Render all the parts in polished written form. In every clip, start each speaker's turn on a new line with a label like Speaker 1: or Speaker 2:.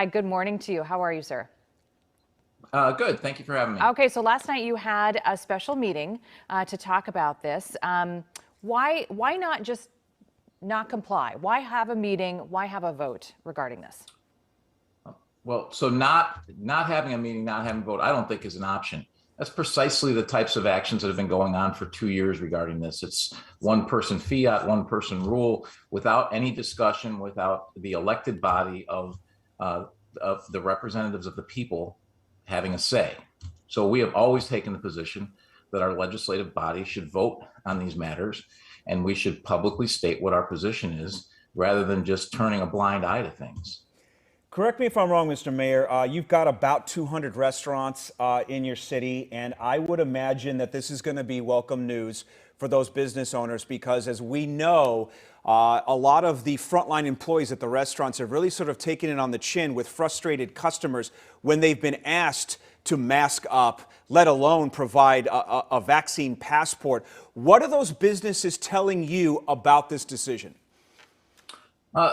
Speaker 1: Hi, good morning to you. How are you, sir?
Speaker 2: Good. Thank you for having me.
Speaker 1: Okay, so last night you had a special meeting to talk about this. Why not just not comply? Why have a meeting? Why have a vote regarding this?
Speaker 2: Well, so not having a meeting, not having a vote, I don't think is an option. That's precisely the types of actions that have been going on for 2 years regarding this. It's one person fiat, one person rule, without any discussion, without the elected body uh, of the representatives of the people having a say. So we have always taken the position that our legislative body should vote on these matters, and we should publicly state what our position is, rather than just turning a blind eye to things.
Speaker 3: Correct me if I'm wrong, Mr. Mayor. You've got about 200 restaurants in your city, and I would imagine that this is going to be welcome news for those business owners because, as we know, a lot of the frontline employees at the restaurants have really sort of taken it on the chin with frustrated customers when they've been asked to mask up, let alone provide a vaccine passport. What are those businesses telling you about this decision?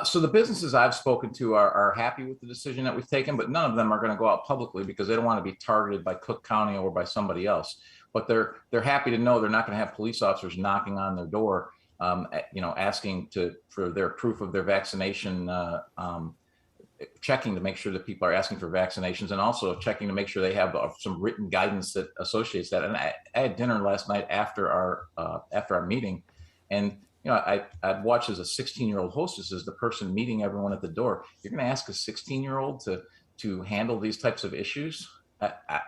Speaker 2: So the businesses I've spoken to are happy with the decision that we've taken, but none of them are going to go out publicly because they don't want to be targeted by Cook County or by somebody else. But they're happy to know they're not going to have police officers knocking on their door, asking for their proof of their vaccination, checking to make sure that people are asking for vaccinations, and also checking to make sure they have some written guidance that associates that. And I had dinner last night after our meeting, and I'd watch as a 16-year-old hostess as the person meeting everyone at the door. You're going to ask a 16-year-old to handle these types of issues?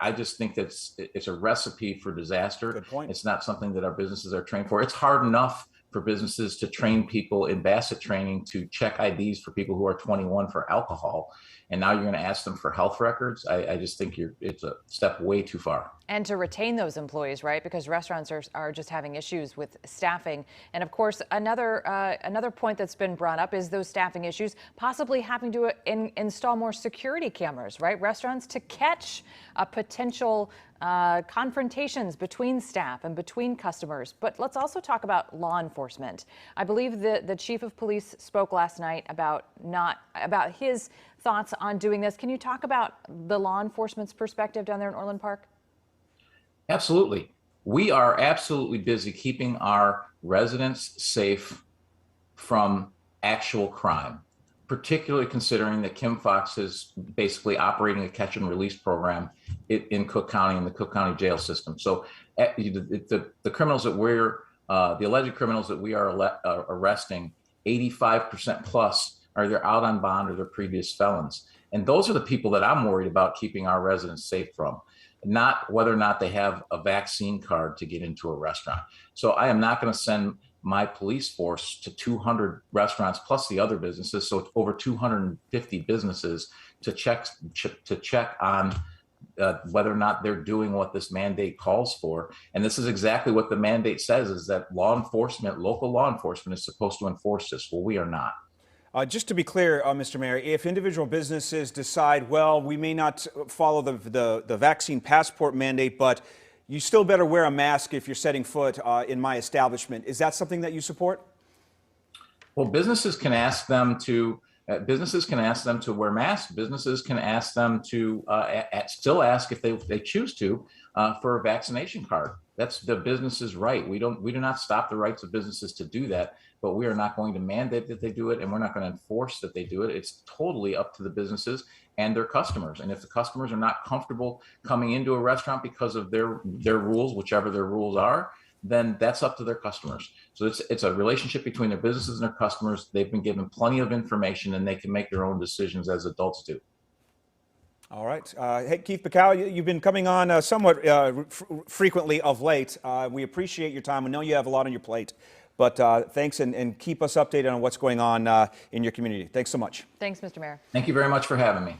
Speaker 2: I just think it's a recipe for disaster.
Speaker 3: Good point.
Speaker 2: It's not something that our businesses are trained for. It's hard enough for businesses to train people in Bassett training to check IDs for people who are 21 for alcohol. And now you're going to ask them for health records. I just think it's a step way too far.
Speaker 1: And to retain those employees, right? Because restaurants are just having issues with staffing. And of course, another point that's been brought up is those staffing issues, possibly having to install more security cameras, right? Restaurants to catch potential confrontations between staff and between customers. But let's also talk about law enforcement. I believe the chief of police spoke last night about his thoughts on doing this. Can you talk about the law enforcement's perspective down there in Orland Park?
Speaker 2: Absolutely. We are absolutely busy keeping our residents safe from actual crime, particularly considering that Kim Fox is basically operating a catch and release program in Cook County, in the Cook County jail system. So the criminals that the alleged criminals that we are arresting, 85% plus are either out on bond or they're previous felons. And those are the people that I'm worried about keeping our residents safe from, not whether or not they have a vaccine card to get into a restaurant. So I am not going to send my police force to 200 restaurants plus the other businesses, so over 250 businesses to check on whether or not they're doing what this mandate calls for. And this is exactly what the mandate says, is that local law enforcement is supposed to enforce this. Well, we are not.
Speaker 3: Just to be clear, Mr. Mayor, if individual businesses decide, well, we may not follow the vaccine passport mandate, but you still better wear a mask if you're setting foot in my establishment, is that something that you support?
Speaker 2: Well, businesses can ask them to wear masks. Businesses can ask them to still ask if they choose to for a vaccination card. That's the business's right. We do not stop the rights of businesses to do that, but we are not going to mandate that they do it, and we're not going to enforce that they do it. It's totally up to the businesses and their customers. And if the customers are not comfortable coming into a restaurant because of their rules, whichever their rules are, then that's up to their customers. So it's a relationship between their businesses and their customers. They've been given plenty of information, and they can make their own decisions as adults do.
Speaker 3: All right. Hey, Keith Pekau, you've been coming on somewhat frequently of late. We appreciate your time. We know you have a lot on your plate, but thanks, and keep us updated on what's going on in your community. Thanks so much.
Speaker 1: Thanks, Mr. Mayor.
Speaker 2: Thank you very much for having me.